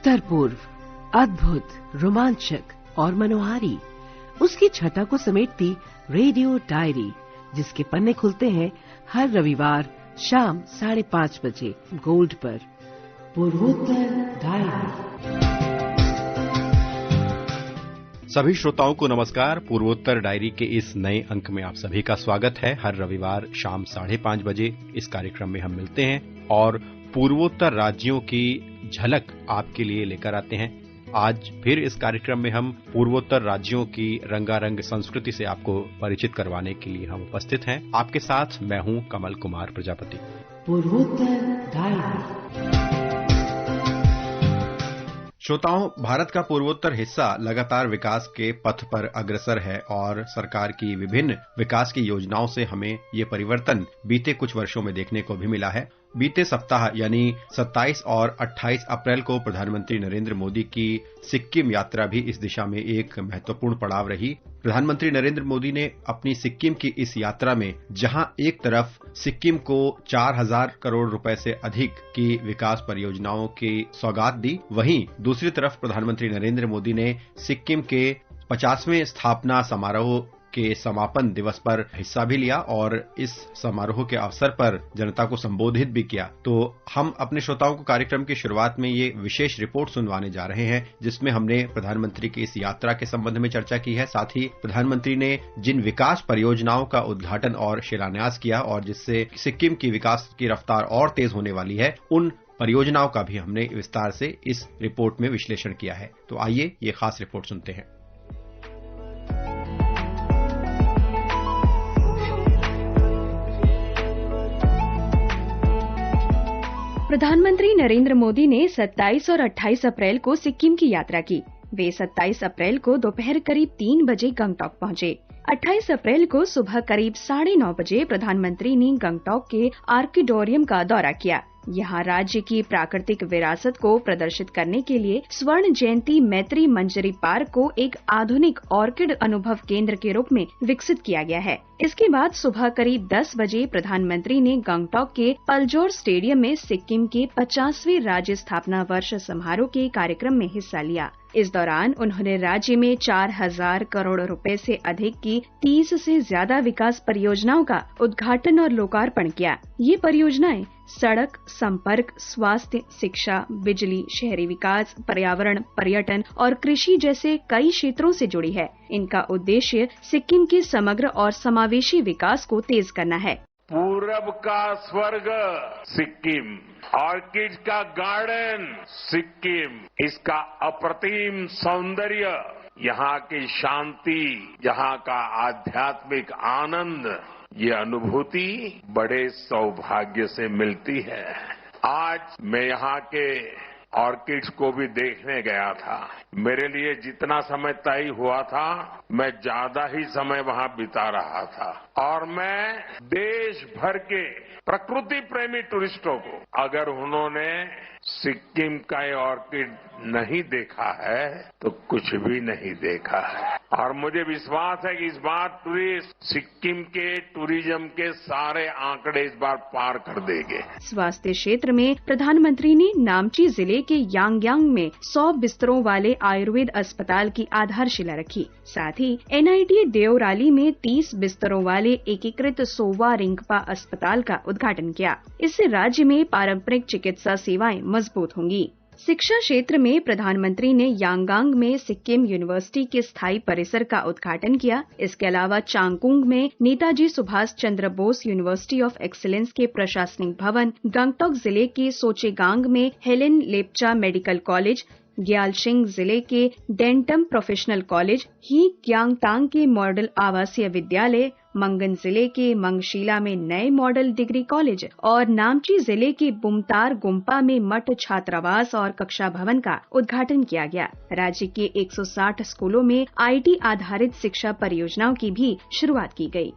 उत्तर पूर्व, अद्भुत, रोमांचक और मनोहारी, उसकी छटा को समेटती रेडियो डायरी, जिसके पन्ने खुलते हैं हर रविवार शाम 5:30 बजे गोल्ड पर। पूर्वोत्तर डायरी। सभी श्रोताओं को नमस्कार। पूर्वोत्तर डायरी के इस नए अंक में आप सभी का स्वागत है। हर रविवार शाम 5:30 बजे इस कार्यक्रम में हम मिलते हैं और पूर्वोत्तर राज्यों की झलक आपके लिए लेकर आते हैं। आज फिर इस कार्यक्रम में हम पूर्वोत्तर राज्यों की रंगारंग संस्कृति से आपको परिचित करवाने के लिए हम उपस्थित हैं। आपके साथ मैं हूं कमल कुमार प्रजापति। पूर्वोत्तर डायरी। श्रोताओं, भारत का पूर्वोत्तर हिस्सा लगातार विकास के पथ पर अग्रसर है और सरकार की विभिन्न विकास की योजनाओं से हमें ये परिवर्तन बीते कुछ वर्षों में देखने को भी मिला है। बीते सप्ताह यानी 27 और 28 अप्रैल को प्रधानमंत्री नरेंद्र मोदी की सिक्किम यात्रा भी इस दिशा में एक महत्वपूर्ण पड़ाव रही। प्रधानमंत्री नरेंद्र मोदी ने अपनी सिक्किम की इस यात्रा में जहां एक तरफ सिक्किम को 4000 करोड़ रुपए से अधिक की विकास परियोजनाओं की सौगात दी, वहीं दूसरी तरफ प्रधानमंत्री नरेंद्र मोदी ने सिक्किम के 50वें स्थापना समारोह के समापन दिवस पर हिस्सा भी लिया और इस समारोह के अवसर पर जनता को संबोधित भी किया। तो हम अपने श्रोताओं को कार्यक्रम की शुरुआत में ये विशेष रिपोर्ट सुनवाने जा रहे हैं, जिसमें हमने प्रधानमंत्री की इस यात्रा के संबंध में चर्चा की है। साथ ही प्रधानमंत्री ने जिन विकास परियोजनाओं का उद्घाटन और शिलान्यास किया और जिससे सिक्किम की विकास की रफ्तार और तेज होने वाली है, उन परियोजनाओं का भी हमने विस्तार से इस रिपोर्ट में विश्लेषण किया है। तो आइए ये खास रिपोर्ट सुनते हैं। प्रधानमंत्री नरेंद्र मोदी ने 27 और 28 अप्रैल को सिक्किम की यात्रा की। वे 27 अप्रैल को दोपहर करीब 3 बजे गंगटोक पहुंचे। 28 अप्रैल को सुबह करीब 9:30 बजे प्रधानमंत्री ने गंगटोक के आर्किडोरियम का दौरा किया। यहाँ राज्य की प्राकृतिक विरासत को प्रदर्शित करने के लिए स्वर्ण जयंती मैत्री मंजरी पार्क को एक आधुनिक ऑर्किड अनुभव केंद्र के रूप में विकसित किया गया है। इसके बाद सुबह करीब 10 बजे प्रधानमंत्री ने गंगटोक के पलजोर स्टेडियम में सिक्किम के 50वें राज्य स्थापना वर्ष समारोह के कार्यक्रम में हिस्सा लिया। इस दौरान उन्होंने राज्य में 4000 करोड़ रुपए से अधिक की 30 से ज्यादा विकास परियोजनाओं का उद्घाटन और लोकार्पण किया। ये परियोजनाएं सड़क, संपर्क, स्वास्थ्य, शिक्षा, बिजली, शहरी विकास, पर्यावरण, पर्यटन और कृषि जैसे कई क्षेत्रों से जुड़ी है। इनका उद्देश्य सिक्किम के समग्र और समावेशी विकास को तेज करना है। पूरब का स्वर्ग सिक्किम, ऑर्किड का गार्डन सिक्किम, इसका अप्रतिम सौंदर्य, यहाँ की शांति, यहाँ का आध्यात्मिक आनंद, ये अनुभूति बड़े सौभाग्य से मिलती है। आज मैं यहाँ के ऑर्किड्स को भी देखने गया था। मेरे लिए जितना समय तय हुआ था, मैं ज्यादा ही समय वहाँ बिता रहा था और मैं देश भर के प्रकृति प्रेमी टूरिस्टों को, अगर उन्होंने सिक्किम का ये ऑर्किड नहीं देखा है तो कुछ भी नहीं देखा है। और मुझे विश्वास है कि इस बार टूरिस्ट सिक्किम के टूरिज्म के सारे आंकड़े इस बार पार कर देंगे। स्वास्थ्य क्षेत्र में प्रधानमंत्री ने नामची जिले के यांगयांग में 100 बिस्तरों वाले आयुर्वेद अस्पताल की आधारशिला रखी। साथ ही NIT देओराली में 30 बिस्तरों वाले एकीकृत सोवा रिंगपा अस्पताल का उद्घाटन किया। इससे राज्य में पारंपरिक चिकित्सा सेवाएं मजबूत होंगी। शिक्षा क्षेत्र में प्रधानमंत्री ने यांगांग में सिक्किम यूनिवर्सिटी के स्थायी परिसर का उद्घाटन किया। इसके अलावा चांगकुंग में Netaji Subhash Chandra Bose university of excellence के प्रशासनिक भवन, गंगटोक जिले के सोचेगांग में Helen Lepcha medical college, Gyalshing जिले के डेंटम प्रोफेशनल कॉलेज, ही क्यांगतांग के मॉडल आवासीय विद्यालय, मंगन जिले के मंगशीला में नए मॉडल डिग्री कॉलेज और नामची जिले के बुमतार गुम्पा में मठ छात्रावास और कक्षा भवन का उद्घाटन किया गया। राज्य के 160 स्कूलों में IT आधारित शिक्षा परियोजनाओं की भी शुरुआत की गई।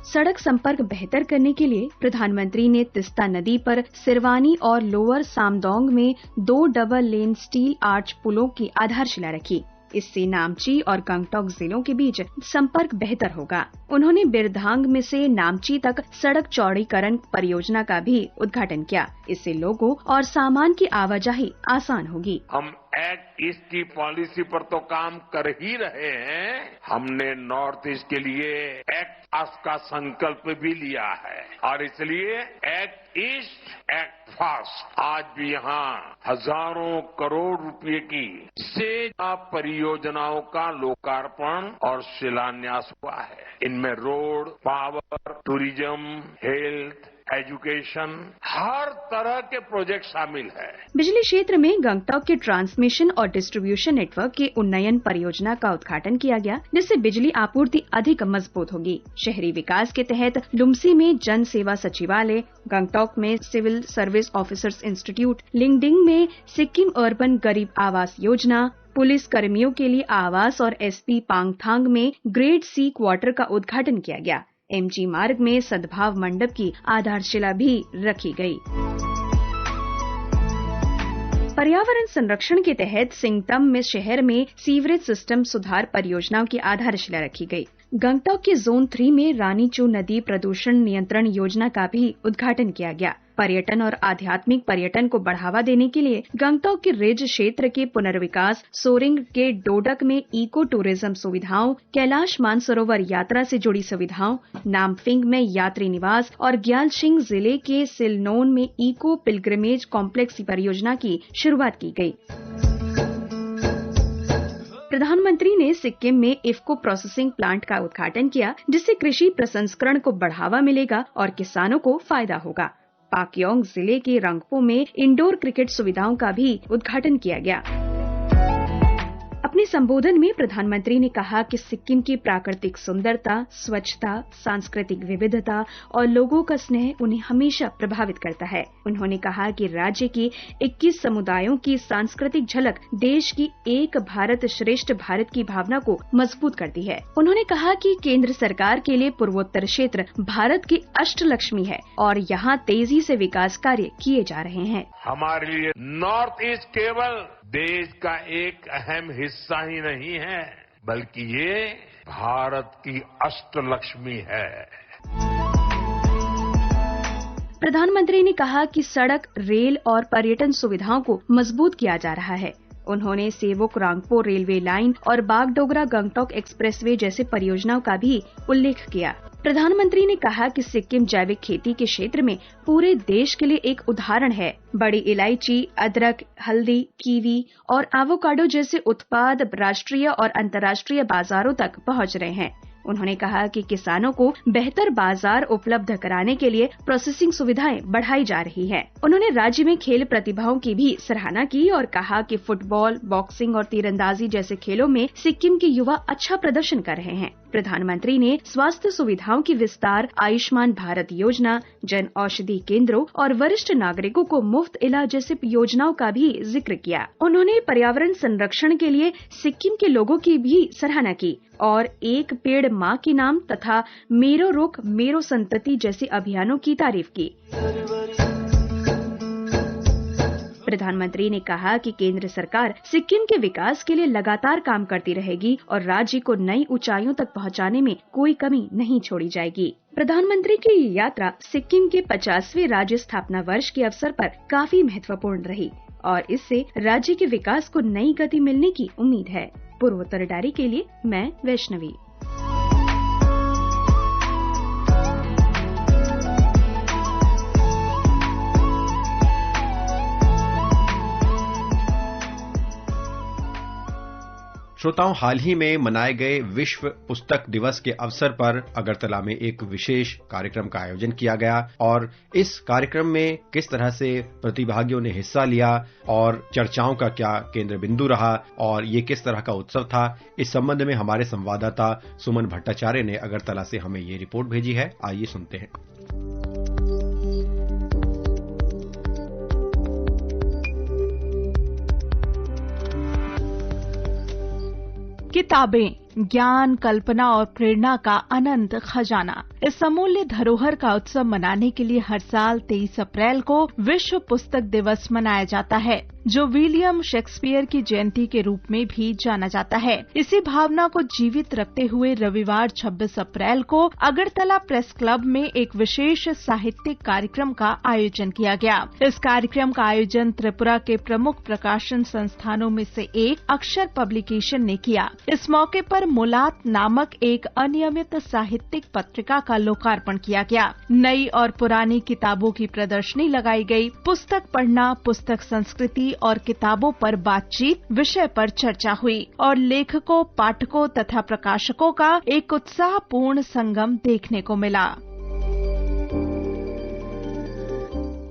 सड़क संपर्क बेहतर करने के लिए प्रधानमंत्री ने तिस्ता नदी पर सिरवानी और लोअर सामदोंग में 2 डबल लेन स्टील आर्च पुलों की आधारशिला रखी। इससे नामची और गंगटोक जिलों के बीच संपर्क बेहतर होगा। उन्होंने बिरधांग में से नामची तक सड़क चौड़ीकरण परियोजना का भी उद्घाटन किया। इससे लोगों और सामान की आवाजाही आसान होगी। हम एक्ट ईस्ट की पॉलिसी पर तो काम कर ही रहे हैं, हमने नॉर्थ ईस्ट के लिए एक्ट फास्ट का संकल्प भी लिया है और इसलिए एक्ट ईस्ट एक्ट फास्ट आज भी यहाँ हजारों करोड़ रुपए की सेवा परियोजनाओं का लोकार्पण और शिलान्यास हुआ है। इनमें road, power, tourism, health, education, हर तरह के प्रोजेक्ट शामिल है। बिजली क्षेत्र में गंगटोक के ट्रांसमिशन और डिस्ट्रीब्यूशन नेटवर्क के उन्नयन परियोजना का उद्घाटन किया गया, जिससे बिजली आपूर्ति अधिक मजबूत होगी। शहरी विकास के तहत लुमसी में जन सेवा सचिवालय, गंगटोक में सिविल सर्विस ऑफिसर्स इंस्टीट्यूट, लिंगडिंग में सिक्किम अर्बन गरीब आवास योजना, पुलिस कर्मियों के लिए आवास और एसपी पांगथांग में ग्रेड सी क्वार्टर का उद्घाटन किया गया। एमजी मार्ग में सद्भाव मंडप की आधारशिला भी रखी गई। पर्यावरण संरक्षण के तहत सिंगतम में शहर में सीवरेज सिस्टम सुधार परियोजनाओं की आधारशिला रखी गई। गंगटोक के जोन 3 में रानीचू नदी प्रदूषण नियंत्रण योजना का भी उद्घाटन किया गया। पर्यटन और आध्यात्मिक पर्यटन को बढ़ावा देने के लिए गंगटोक के रिज क्षेत्र के पुनर्विकास, सोरेंग के डोडक में इको टूरिज्म सुविधाओं, कैलाश मानसरोवर यात्रा से जुड़ी सुविधाओं, नामफिंग में यात्री निवास और ग्यालशिंग जिले के सिलनोन में इको पिलग्रिमेज कॉम्प्लेक्स परियोजना की शुरुआत की गई। प्रधानमंत्री ने सिक्किम में इफ्को प्रोसेसिंग प्लांट का उद्घाटन किया, जिससे कृषि प्रसंस्करण को बढ़ावा मिलेगा और किसानों को फायदा होगा। पाक्योंग जिले के रंगपो में इंडोर क्रिकेट सुविधाओं का भी उद्घाटन किया गया। अपने संबोधन में प्रधानमंत्री ने कहा कि सिक्किम की प्राकृतिक सुंदरता, स्वच्छता, सांस्कृतिक विविधता और लोगों का स्नेह उन्हें हमेशा प्रभावित करता है। उन्होंने कहा कि राज्य की 21 समुदायों की सांस्कृतिक झलक देश की एक भारत श्रेष्ठ भारत की भावना को मजबूत करती है। उन्होंने कहा कि केंद्र सरकार के लिए पूर्वोत्तर क्षेत्र भारत की अष्टलक्ष्मी है और यहाँ तेजी से विकास कार्य किए जा रहे हैं। हमारे लिए नॉर्थ ईस्ट केवल देश का एक अहम हिस्सा ही नहीं है, बल्कि ये भारत की अष्टलक्ष्मी है। प्रधानमंत्री ने कहा कि सड़क, रेल और पर्यटन सुविधाओं को मजबूत किया जा रहा है। उन्होंने सेवोक रांगपो रेलवे लाइन और बागडोगरा गंगटोक एक्सप्रेसवे जैसे परियोजनाओं का भी उल्लेख किया। प्रधानमंत्री ने कहा कि सिक्किम जैविक खेती के क्षेत्र में पूरे देश के लिए एक उदाहरण है। बड़ी इलायची, अदरक, हल्दी, कीवी और एवोकाडो जैसे उत्पाद राष्ट्रीय और अंतर्राष्ट्रीय बाजारों तक पहुंच रहे हैं। उन्होंने कहा कि किसानों को बेहतर बाजार उपलब्ध कराने के लिए प्रोसेसिंग सुविधाएं बढ़ाई जा रही है। उन्होंने राज्य में खेल प्रतिभाओं की भी सराहना की और कहा कि फुटबॉल, बॉक्सिंग और तीरंदाजी जैसे खेलों में सिक्किम के युवा अच्छा प्रदर्शन कर रहे हैं। प्रधानमंत्री ने स्वास्थ्य सुविधाओं की विस्तार, आयुष्मान भारत योजना, जन औषधि केंद्रों और वरिष्ठ नागरिकों को मुफ्त इलाज जैसे योजनाओं का भी जिक्र किया। उन्होंने पर्यावरण संरक्षण के लिए सिक्किम के लोगों की भी सराहना की और एक पेड़ माँ के नाम तथा मेरो रुख मेरो संतति जैसे अभियानों की तारीफ की। प्रधानमंत्री ने कहा कि केंद्र सरकार सिक्किम के विकास के लिए लगातार काम करती रहेगी और राज्य को नई ऊंचाइयों तक पहुंचाने में कोई कमी नहीं छोड़ी जाएगी। प्रधानमंत्री की ये यात्रा सिक्किम के 50वें राज्य स्थापना वर्ष के अवसर पर काफी महत्वपूर्ण रही और इससे राज्य के विकास को नई गति मिलने की उम्मीद है। पूर्वोत्तर डायरी के लिए मैं वैष्णवी। श्रोताओं, हाल ही में मनाए गए विश्व पुस्तक दिवस के अवसर पर अगरतला में एक विशेष कार्यक्रम का आयोजन किया गया और इस कार्यक्रम में किस तरह से प्रतिभागियों ने हिस्सा लिया और चर्चाओं का क्या केंद्र बिंदु रहा और ये किस तरह का उत्सव था, इस संबंध में हमारे संवाददाता सुमन भट्टाचार्य ने अगरतला से हमें ये रिपोर्ट भेजी है। आइए सुनते हैं। किताबें, ज्ञान, कल्पना और प्रेरणा का अनंत खजाना। इस अमूल्य धरोहर का उत्सव मनाने के लिए हर साल 23 अप्रैल को विश्व पुस्तक दिवस मनाया जाता है। जो विलियम शेक्सपियर की जयंती के रूप में भी जाना जाता है। इसी भावना को जीवित रखते हुए रविवार 26 अप्रैल को अगरतला प्रेस क्लब में एक विशेष साहित्यिक कार्यक्रम का आयोजन किया गया। इस कार्यक्रम का आयोजन त्रिपुरा के प्रमुख प्रकाशन संस्थानों में से एक अक्षर पब्लिकेशन ने किया। इस मौके पर मुलात नामक एक अनियमित साहित्यिक पत्रिका का लोकार्पण किया गया। नई और पुरानी किताबों की प्रदर्शनी लगाई गई। पुस्तक पढ़ना, पुस्तक संस्कृति और किताबों पर बातचीत विषय पर चर्चा हुई और लेखकों, पाठकों तथा प्रकाशकों का एक उत्साहपूर्ण संगम देखने को मिला।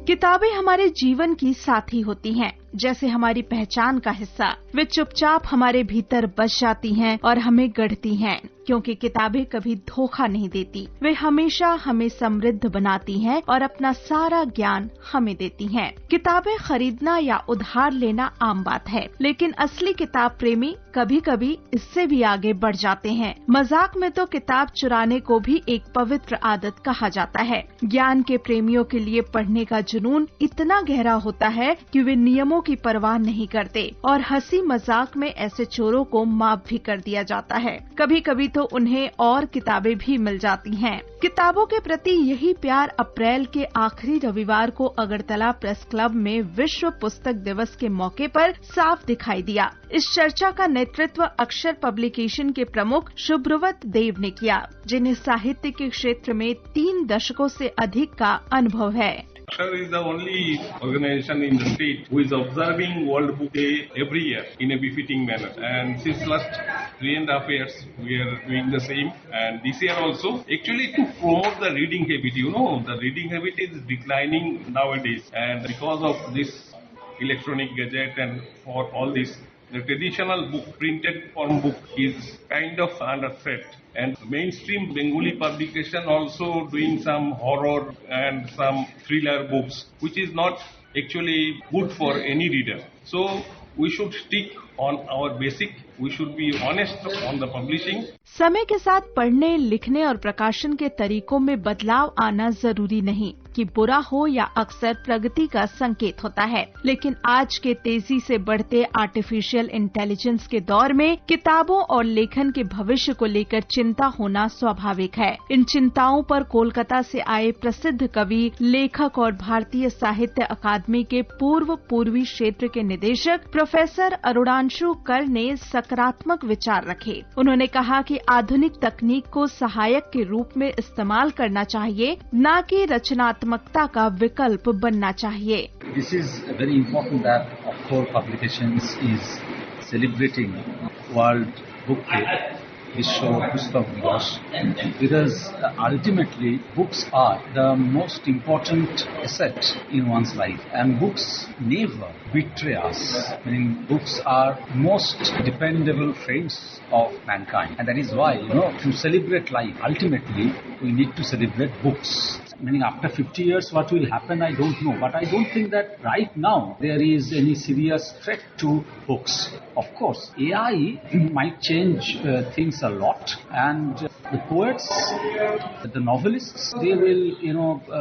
किताबें हमारे जीवन की साथी होती हैं, जैसे हमारी पहचान का हिस्सा। वे चुपचाप हमारे भीतर बस जाती हैं और हमें गढ़ती हैं, क्योंकि किताबें कभी धोखा नहीं देती। वे हमेशा हमें समृद्ध बनाती हैं और अपना सारा ज्ञान हमें देती हैं। किताबें खरीदना या उधार लेना आम बात है, लेकिन असली किताब प्रेमी कभी कभी इससे भी आगे बढ़ जाते हैं। मजाक में तो किताब चुराने को भी एक पवित्र आदत कहा जाता है। ज्ञान के प्रेमियों के लिए पढ़ने का जुनून इतना गहरा होता है कि वे नियमों की परवाह नहीं करते और हंसी मजाक में ऐसे चोरों को माफ भी कर दिया जाता है। कभी कभी तो उन्हें और किताबें भी मिल जाती हैं। किताबों के प्रति यही प्यार अप्रैल के आखिरी रविवार को अगरतला प्रेस क्लब में विश्व पुस्तक दिवस के मौके पर साफ दिखाई दिया। इस चर्चा का नेतृत्व अक्षर पब्लिकेशन के प्रमुख शुभ्रवत देव ने किया, जिन्हें साहित्य के क्षेत्र में 3 दशकों से अधिक का अनुभव है। Akshar is the only organization in the state who is observing World Book Day every year in a befitting manner. And since last 3.5 years, we are doing the same. And this year also, actually to promote the reading habit. You know, the reading habit is declining nowadays. And because of this electronic gadget and for all this, the traditional book, printed form book is kind of under threat. And mainstream Bengali publication also doing some horror and some thriller books, which is not actually good for any reader. So we should stick on our basic. We should be honest on the publishing. समय के साथ पढ़ने, लिखने और प्रकाशन के तरीकों में बदलाव आना जरूरी नहीं कि बुरा हो या अक्सर प्रगति का संकेत होता है। लेकिन आज के तेजी से बढ़ते आर्टिफिशियल इंटेलिजेंस के दौर में किताबों और लेखन के भविष्य को लेकर चिंता होना स्वाभाविक है। इन चिंताओं पर कोलकाता से आए प्रसिद्ध कवि, लेखक और भारतीय साहित्य अकादमी के पूर्व पूर्वी क्षेत्र के निदेशक प्रोफेसर अरुणांशु कर ने सकारात्मक विचार रखे। उन्होंने कहा कि आधुनिक तकनीक को सहायक के रूप में इस्तेमाल करना चाहिए, न कि रचनात्मकता का विकल्प बनना चाहिए। This is very important that Akshar Publications is celebrating World Book Day, Vishwa Pustak Divas, because ultimately books are the most important asset in one's life, and books never betray us. I mean, books are most dependable friends of mankind, and that is why, to celebrate life, ultimately we need to celebrate books. Meaning after 50 years what will happen, I don't know. But I don't think that right now there is any serious threat to books. Of course, AI might change things a lot, and the poets, the novelists, they will,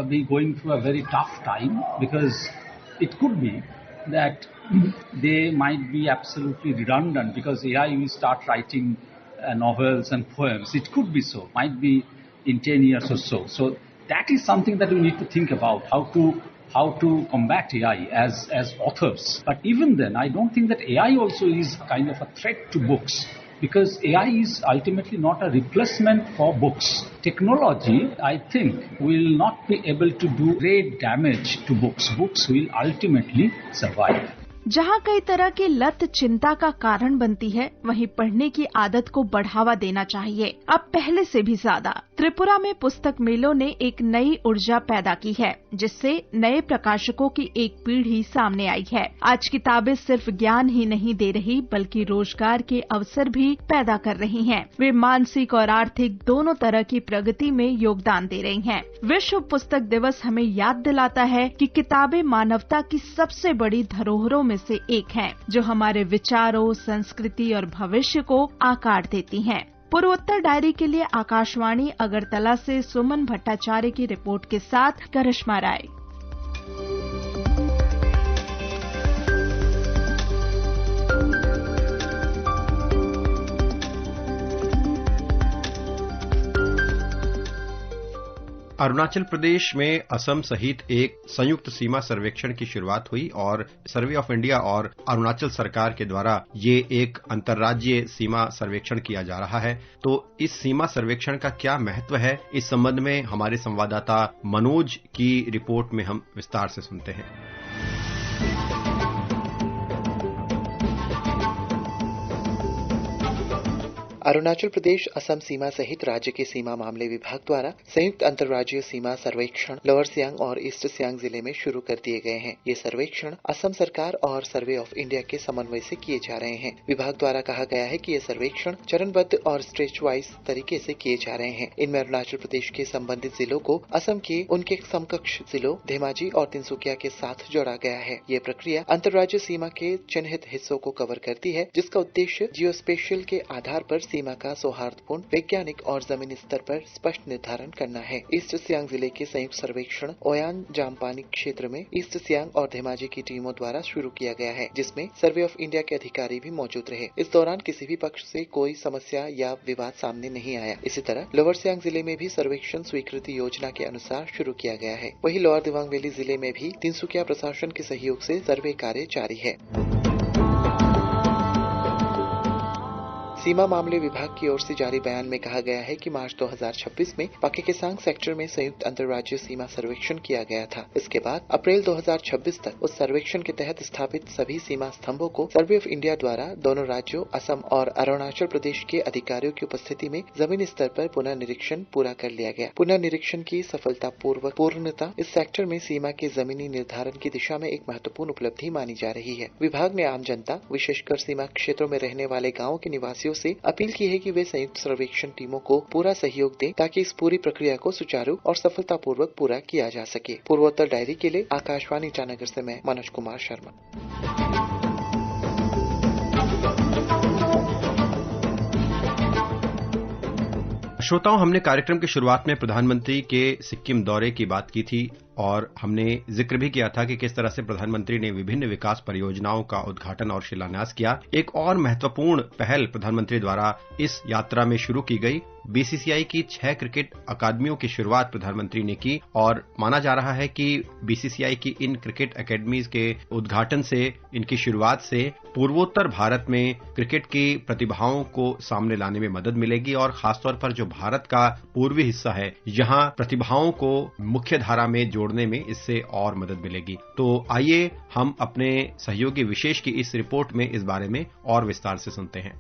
be going through a very tough time, because it could be that they might be absolutely redundant because AI will start writing novels and poems. It could be so. Might be in 10 years or so. So that is something that we need to think about, how to combat AI as authors. But even then, I don't think that AI also is kind of a threat to books, because AI is ultimately not a replacement for books. Technology, I think, will not be able to do great damage to books. Books will ultimately survive. जहाँ कई तरह की लत चिंता का कारण बनती है, वहीं पढ़ने की आदत को बढ़ावा देना चाहिए, अब पहले से भी ज्यादा। त्रिपुरा में पुस्तक मेलों ने एक नई ऊर्जा पैदा की है, जिससे नए प्रकाशकों की एक पीढ़ी सामने आई है। आज किताबें सिर्फ ज्ञान ही नहीं दे रही, बल्कि रोजगार के अवसर भी पैदा कर रही हैं। वे मानसिक और आर्थिक दोनों तरह की प्रगति में योगदान दे रही हैं। विश्व पुस्तक दिवस हमें याद दिलाता है कि किताबें मानवता की सबसे बड़ी धरोहरों में से एक हैं, जो हमारे विचारों, संस्कृति और भविष्य को आकार देती हैं। पूर्वोत्तर डायरी के लिए आकाशवाणी अगरतला से सुमन भट्टाचार्य की रिपोर्ट के साथ करिश्मा राय। अरुणाचल प्रदेश में असम सहित एक संयुक्त सीमा सर्वेक्षण की शुरुआत हुई और सर्वे ऑफ इंडिया और अरुणाचल सरकार के द्वारा ये एक अंतर्राज्यीय सीमा सर्वेक्षण किया जा रहा है। तो इस सीमा सर्वेक्षण का क्या महत्व है, इस संबंध में हमारे संवाददाता मनोज की रिपोर्ट में हम विस्तार से सुनते हैं। अरुणाचल प्रदेश असम सीमा सहित राज्य के सीमा मामले विभाग द्वारा संयुक्त अंतर्राज्यीय सीमा सर्वेक्षण लोअर सियांग और ईस्ट सियांग जिले में शुरू कर दिए गए हैं। ये सर्वेक्षण असम सरकार और सर्वे ऑफ इंडिया के समन्वय से किए जा रहे हैं। विभाग द्वारा कहा गया है कि ये सर्वेक्षण चरणबद्ध और स्ट्रेच वाइज तरीके से किए जा रहे हैं। इनमें अरुणाचल प्रदेश के संबंधित जिलों को असम के उनके समकक्ष जिलों धेमाजी और तिनसुकिया के साथ जोड़ा गया है। ये प्रक्रिया अंतर्राज्यीय सीमा के चिन्हित हिस्सों को कवर करती है, जिसका उद्देश्य जियोस्पेशियल के आधार पर सीमा का सौहार्दपूर्ण, वैज्ञानिक और जमीनी स्तर पर स्पष्ट निर्धारण करना है। ईस्ट सियांग जिले के संयुक्त सर्वेक्षण ओयान जामपानी क्षेत्र में ईस्ट सियांग और धेमाजी की टीमों द्वारा शुरू किया गया है, जिसमें सर्वे ऑफ इंडिया के अधिकारी भी मौजूद रहे। इस दौरान किसी भी पक्ष से कोई समस्या या विवाद सामने नहीं आया। इसी तरह लोअर सियांग जिले में भी सर्वेक्षण स्वीकृति योजना के अनुसार शुरू किया गया है। वहीं लोअर दिबांग वैली जिले में भी तिनसुकिया प्रशासन के सहयोग से सर्वे कार्य जारी है। सीमा मामले विभाग की ओर से जारी बयान में कहा गया है कि मार्च 2026 में पाके केसांग सेक्टर में संयुक्त अंतर्राज्यीय सीमा सर्वेक्षण किया गया था। इसके बाद अप्रैल 2026 तक उस सर्वेक्षण के तहत स्थापित सभी सीमा स्तंभों को सर्वे ऑफ इंडिया द्वारा दोनों राज्यों असम और अरुणाचल प्रदेश के अधिकारियों की उपस्थिति में जमीनी स्तर पर पुनः निरीक्षण पूरा कर लिया गया। पुनः निरीक्षण की सफलतापूर्वक पूर्णता इस सेक्टर में सीमा के जमीनी निर्धारण की दिशा में एक महत्वपूर्ण उपलब्धि मानी जा रही है। विभाग ने आम जनता, विशेषकर सीमा क्षेत्रों में रहने वाले गाँवों के निवासियों से अपील की है कि वे संयुक्त सर्वेक्षण टीमों को पूरा सहयोग दें ताकि इस पूरी प्रक्रिया को सुचारू और सफलतापूर्वक पूरा किया जा सके। पूर्वोत्तर डायरी के लिए आकाशवाणी ईटानगर से मैं मनोज कुमार शर्मा। श्रोताओं, हमने कार्यक्रम की शुरुआत में प्रधानमंत्री के सिक्किम दौरे की बात की थी और हमने जिक्र भी किया था कि किस तरह से प्रधानमंत्री ने विभिन्न विकास परियोजनाओं का उद्घाटन और शिलान्यास किया। एक और महत्वपूर्ण पहल प्रधानमंत्री द्वारा इस यात्रा में शुरू की गई। बीसीसीआई की 6 क्रिकेट अकादमियों की शुरुआत प्रधानमंत्री ने की और माना जा रहा है कि बीसीसीआई की इन क्रिकेट अकेडमीज के उद्घाटन से, इनकी शुरुआत से पूर्वोत्तर भारत में क्रिकेट की प्रतिभाओं को सामने लाने में मदद मिलेगी और खासतौर पर जो भारत का पूर्वी हिस्सा है, यहाँ प्रतिभाओं को मुख्य धारा में जोड़ने में इससे और मदद मिलेगी। तो आइए हम अपने सहयोगी विशेष की इस रिपोर्ट में इस बारे में और विस्तार से सुनते हैं।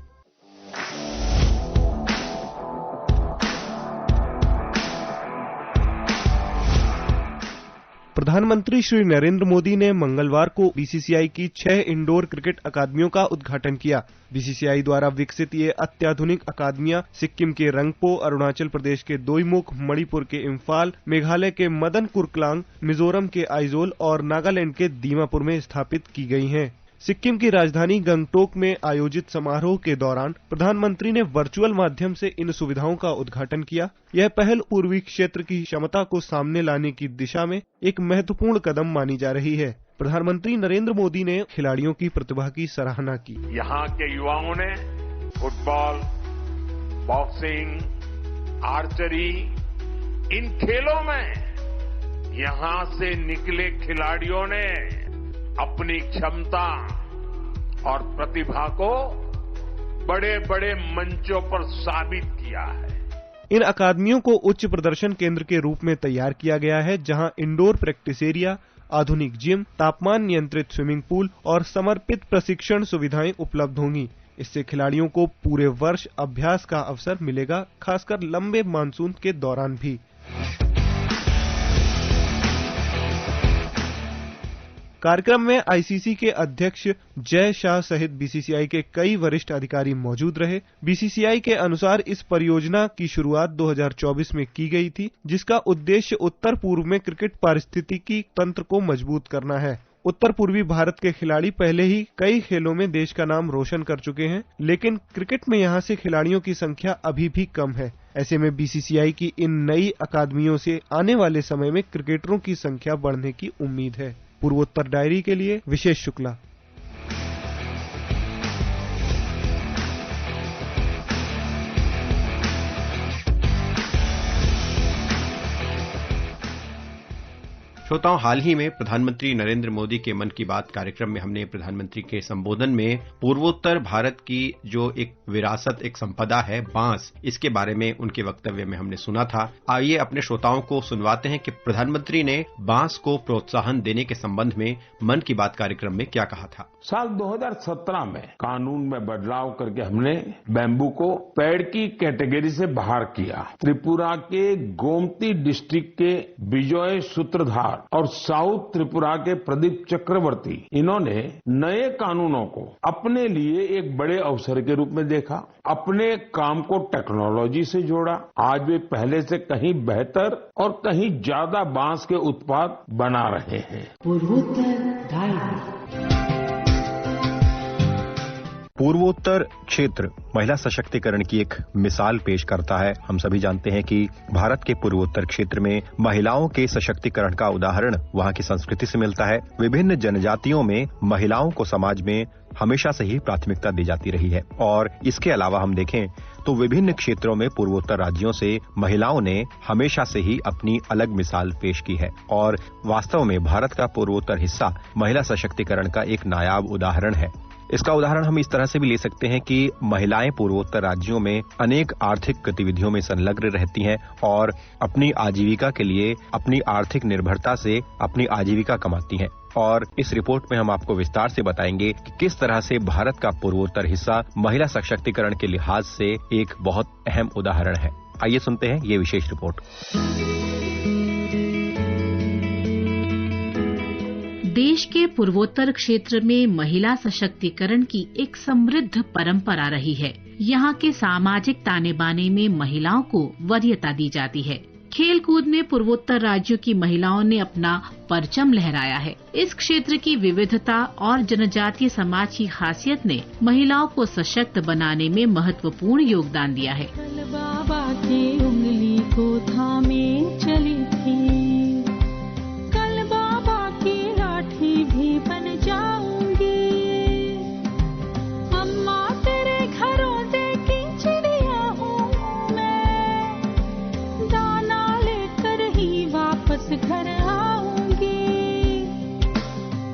प्रधानमंत्री श्री नरेंद्र मोदी ने मंगलवार को बीसीसीआई की 6 इंडोर क्रिकेट अकादमियों का उद्घाटन किया। बीसीसीआई द्वारा विकसित ये अत्याधुनिक अकादमियां सिक्किम के रंगपो, अरुणाचल प्रदेश के दोईमुख, मणिपुर के इम्फाल, मेघालय के मदन कुरक्लांग, मिजोरम के आइजोल और नागालैंड के दीमापुर में स्थापित की गई हैं। सिक्किम की राजधानी गंगटोक में आयोजित समारोह के दौरान प्रधानमंत्री ने वर्चुअल माध्यम से इन सुविधाओं का उद्घाटन किया। यह पहल पूर्वी क्षेत्र की क्षमता को सामने लाने की दिशा में एक महत्वपूर्ण कदम मानी जा रही है। प्रधानमंत्री नरेंद्र मोदी ने खिलाड़ियों की प्रतिभा की सराहना की। यहाँ के युवाओं ने फुटबॉल, बॉक्सिंग, आर्चरी, इन खेलों में यहाँ से निकले खिलाड़ियों ने अपनी क्षमता और प्रतिभा को बड़े बड़े मंचों पर साबित किया है। इन अकादमियों को उच्च प्रदर्शन केंद्र के रूप में तैयार किया गया है, जहां इंडोर प्रैक्टिस एरिया, आधुनिक जिम, तापमान नियंत्रित स्विमिंग पूल और समर्पित प्रशिक्षण सुविधाएं उपलब्ध होंगी। इससे खिलाड़ियों को पूरे वर्ष अभ्यास का अवसर मिलेगा, खासकर लंबे मानसून के दौरान भी। कार्यक्रम में आईसीसी के अध्यक्ष जय शाह सहित बीसीसीआई के कई वरिष्ठ अधिकारी मौजूद रहे। बीसीसीआई के अनुसार इस परियोजना की शुरुआत 2024 में की गई थी, जिसका उद्देश्य उत्तर पूर्व में क्रिकेट पारिस्थितिकी तंत्र को मजबूत करना है। उत्तर पूर्वी भारत के खिलाड़ी पहले ही कई खेलों में देश का नाम रोशन कर चुके हैं, लेकिन क्रिकेट में यहां से खिलाड़ियों की संख्या अभी भी कम है। ऐसे में बीसीसीआई की इन नई अकादमियों से आने वाले समय में क्रिकेटरों की संख्या बढ़ने की उम्मीद है। पूर्वोत्तर डायरी के लिए विशेष शुक्ला। श्रोताओं, हाल ही में प्रधानमंत्री नरेंद्र मोदी के मन की बात कार्यक्रम में हमने प्रधानमंत्री के संबोधन में पूर्वोत्तर भारत की जो एक विरासत, एक संपदा है बांस, इसके बारे में उनके वक्तव्य में हमने सुना था। आइए अपने श्रोताओं को सुनवाते हैं कि प्रधानमंत्री ने बांस को प्रोत्साहन देने के संबंध में मन की बात कार्यक्रम में क्या कहा था। साल 2017 में कानून में बदलाव करके हमने बैम्बू को पेड़ की कैटेगरी से बाहर किया। त्रिपुरा के गोमती डिस्ट्रिक्ट के विजय सूत्रधार और साउथ त्रिपुरा के प्रदीप चक्रवर्ती, इन्होंने नए कानूनों को अपने लिए एक बड़े अवसर के रूप में देखा, अपने काम को टेक्नोलॉजी से जोड़ा। आज वे पहले से कहीं बेहतर और कहीं ज्यादा बांस के उत्पाद बना रहे हैं। पूर्वोत्तर क्षेत्र महिला सशक्तिकरण की एक मिसाल पेश करता है। हम सभी जानते हैं कि भारत के पूर्वोत्तर क्षेत्र में महिलाओं के सशक्तिकरण का उदाहरण वहां की संस्कृति से मिलता है। विभिन्न जनजातियों में महिलाओं को समाज में हमेशा से ही प्राथमिकता दी जाती रही है और इसके अलावा हम देखें तो विभिन्न क्षेत्रों में पूर्वोत्तर राज्यों से महिलाओं ने हमेशा से ही अपनी अलग मिसाल पेश की है और वास्तव में भारत का पूर्वोत्तर हिस्सा महिला सशक्तिकरण का एक नायाब उदाहरण है। इसका उदाहरण हम इस तरह से भी ले सकते हैं कि महिलाएं पूर्वोत्तर राज्यों में अनेक आर्थिक गतिविधियों में संलग्न रहती हैं और अपनी आजीविका के लिए अपनी आर्थिक निर्भरता से अपनी आजीविका कमाती हैं। और इस रिपोर्ट में हम आपको विस्तार से बताएंगे कि किस तरह से भारत का पूर्वोत्तर हिस्सा महिला सशक्तिकरण के लिहाज से एक बहुत अहम उदाहरण है। आइए सुनते हैं ये विशेष रिपोर्ट। देश के पूर्वोत्तर क्षेत्र में महिला सशक्तिकरण की एक समृद्ध परंपरा रही है। यहाँ के सामाजिक ताने बाने में महिलाओं को वरीयता दी जाती है। खेल कूद में पूर्वोत्तर राज्यों की महिलाओं ने अपना परचम लहराया है। इस क्षेत्र की विविधता और जनजातीय समाज की खासियत ने महिलाओं को सशक्त बनाने में महत्वपूर्ण योगदान दिया है। बाबा की उंगली को थामे चली थी, कल बाबा की लाठी भी बन जाऊंगी। अम्मा तेरे घरों से की चिड़िया हूँ मैं, दाना लेकर ही वापस घर आऊंगी।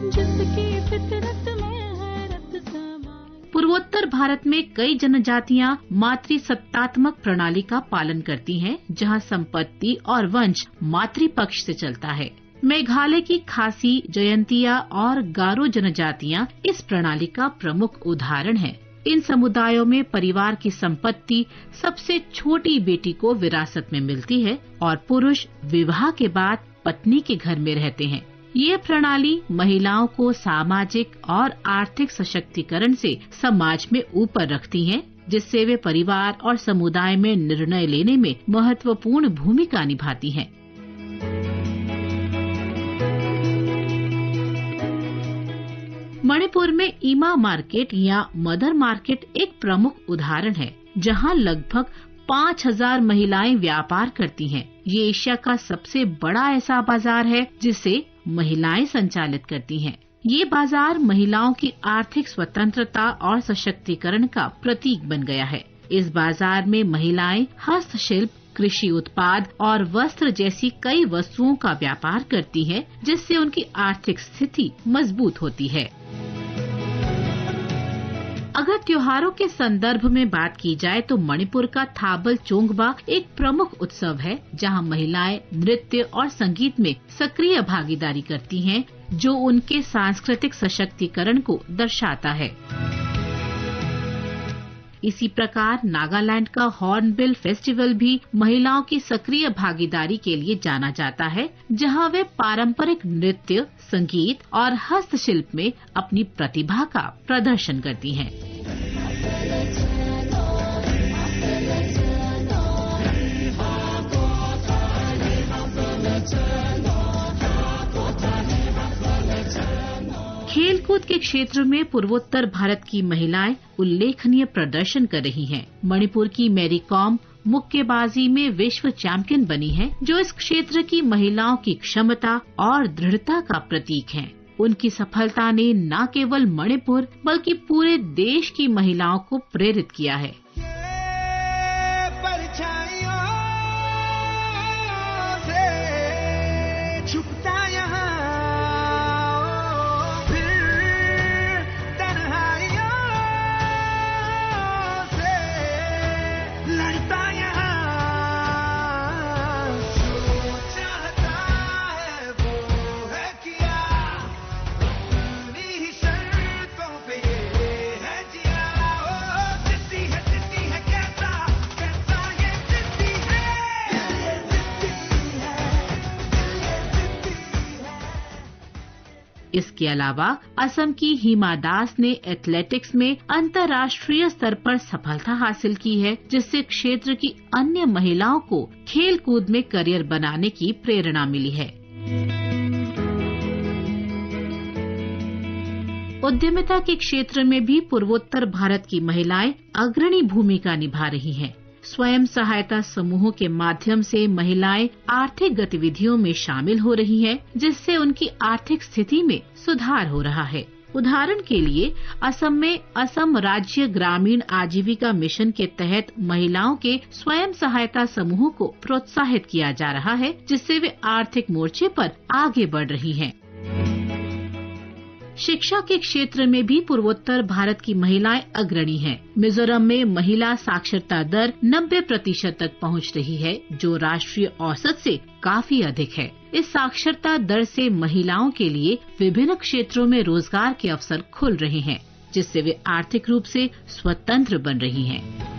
जिसकी फितरत में है रत समाई। पूर्वोत्तर भारत में कई जनजातियां मातृसत्तात्मक प्रणाली का पालन करती हैं, जहां संपत्ति और वंश मातृपक्ष से चलता है। मेघालय की खासी, जयंतिया और गारो जनजातियां इस प्रणाली का प्रमुख उदाहरण हैं। इन समुदायों में परिवार की संपत्ति सबसे छोटी बेटी को विरासत में मिलती है और पुरुष विवाह के बाद पत्नी के घर में रहते हैं। ये प्रणाली महिलाओं को सामाजिक और आर्थिक सशक्तिकरण से समाज में ऊपर रखती है, जिससे वे परिवार और समुदाय में निर्णय लेने में महत्वपूर्ण भूमिका निभाती हैं। मणिपुर में ईमा मार्केट या मदर मार्केट एक प्रमुख उदाहरण है, जहां लगभग 5000 महिलाएं व्यापार करती हैं। ये एशिया का सबसे बड़ा ऐसा बाजार है जिसे महिलाएं संचालित करती हैं। ये बाजार महिलाओं की आर्थिक स्वतंत्रता और सशक्तिकरण का प्रतीक बन गया है। इस बाजार में महिलाएं हस्तशिल्प, कृषि उत्पाद और वस्त्र जैसी कई वस्तुओं का व्यापार करती हैं, जिससे उनकी आर्थिक स्थिति मजबूत होती है। अगर त्योहारों के संदर्भ में बात की जाए तो मणिपुर का थाबल चोंगबा एक प्रमुख उत्सव है, जहां महिलाएं नृत्य और संगीत में सक्रिय भागीदारी करती हैं, जो उनके सांस्कृतिक सशक्तिकरण को दर्शाता है। इसी प्रकार नागालैंड का हॉर्नबिल फेस्टिवल भी महिलाओं की सक्रिय भागीदारी के लिए जाना जाता है, जहां वे पारंपरिक नृत्य, संगीत और हस्तशिल्प में अपनी प्रतिभा का प्रदर्शन करती हैं। खेलकूद के क्षेत्र में पूर्वोत्तर भारत की महिलाएं उल्लेखनीय प्रदर्शन कर रही हैं। मणिपुर की मैरी कॉम मुक्केबाजी में विश्व चैंपियन बनी है, जो इस क्षेत्र की महिलाओं की क्षमता और दृढ़ता का प्रतीक है। उनकी सफलता ने न केवल मणिपुर बल्कि पूरे देश की महिलाओं को प्रेरित किया है। छुपता यहाँ इसके अलावा असम की हिमा दास ने एथलेटिक्स में अंतर्राष्ट्रीय स्तर पर सफलता हासिल की है, जिससे क्षेत्र की अन्य महिलाओं को खेल कूद में करियर बनाने की प्रेरणा मिली है। उद्यमिता के क्षेत्र में भी पूर्वोत्तर भारत की महिलाएं अग्रणी भूमिका निभा रही हैं। स्वयं सहायता समूहों के माध्यम से महिलाएं आर्थिक गतिविधियों में शामिल हो रही हैं, जिससे उनकी आर्थिक स्थिति में सुधार हो रहा है। उदाहरण के लिए असम में असम राज्य ग्रामीण आजीविका मिशन के तहत महिलाओं के स्वयं सहायता समूहों को प्रोत्साहित किया जा रहा है, जिससे वे आर्थिक मोर्चे पर आगे बढ़ रही हैं। शिक्षा के क्षेत्र में भी पूर्वोत्तर भारत की महिलाएं अग्रणी हैं। मिजोरम में महिला साक्षरता दर 90% तक पहुंच रही है, जो राष्ट्रीय औसत से काफी अधिक है। इस साक्षरता दर से महिलाओं के लिए विभिन्न क्षेत्रों में रोजगार के अवसर खुल रहे हैं, जिससे वे आर्थिक रूप से स्वतंत्र बन रही हैं।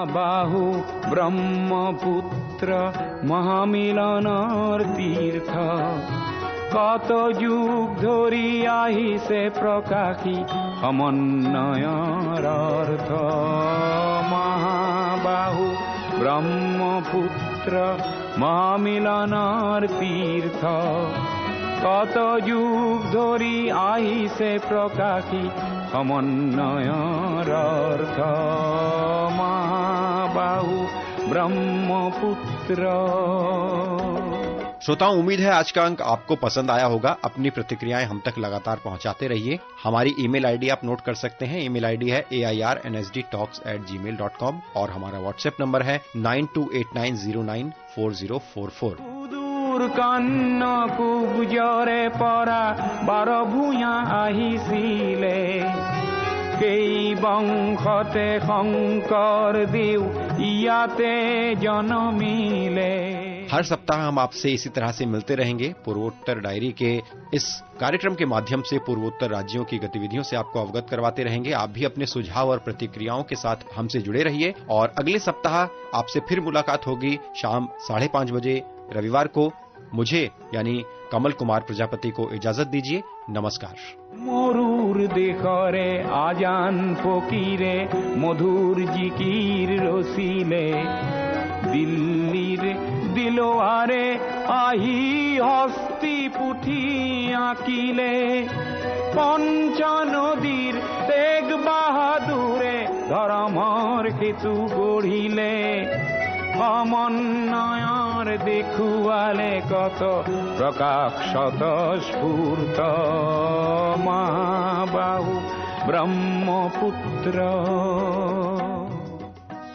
बाहु ब्रह्मपुत्र महामिलनर तीर्थ कत युग धरि আহিছে प्रकाशी समन्वयर अर्थ। महाबाहु ब्रह्मपुत्र महामिलनर तीर्थ कत युग धरि আহিছে प्रकाशी समन्वयर अर्थ। महाबाहु ब्रह्मपुत्र। श्रोताओं, उम्मीद है आज का अंक आपको पसंद आया होगा। अपनी प्रतिक्रियाएं हम तक लगातार पहुंचाते रहिए। हमारी ईमेल आईडी आप नोट कर सकते हैं। ईमेल आईडी है airnsdtalks@gmail.com और हमारा व्हाट्सएप नंबर है 9289094044। दूर कान्न कुबजरे परा बार भूया আহিছিলে केई बंशते शंकर देव इयाते जन्मिले। हर सप्ताह हम आपसे इसी तरह से मिलते रहेंगे। पूर्वोत्तर डायरी के इस कार्यक्रम के माध्यम से पूर्वोत्तर राज्यों की गतिविधियों से आपको अवगत करवाते रहेंगे। आप भी अपने सुझाव और प्रतिक्रियाओं के साथ हमसे जुड़े रहिए और अगले सप्ताह आपसे फिर मुलाकात होगी शाम 5:30 बजे रविवार को। मुझे यानी कमल कुमार प्रजापति को इजाजत दीजिए। नमस्कार। मरुर देखरे आजान फकीरे मधुर जिकिर रसिले दिल्लीर दिलोआरे आही हस्ती पुठी आँकिले पंच नदीर तेग बाहादुरे धर्मर सेतु गढ़िले समन्वयर देखुआले कत प्रकाशत स्फूर्त महाबाहु ब्रह्मपुत्र।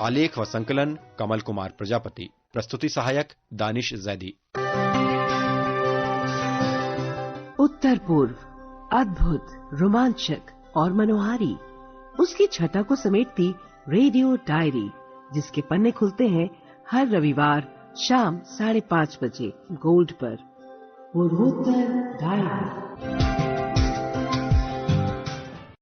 आलेख व संकलन कमल कुमार प्रजापति। प्रस्तुति सहायक दानिश जैदी। उत्तर पूर्व अद्भुत, रोमांचक और मनोहारी उसकी छटा को समेटती रेडियो डायरी, जिसके पन्ने खुलते हैं हर रविवार शाम 5:30 बजे गोल्ड पर। पूर्वोत्तर डायरी।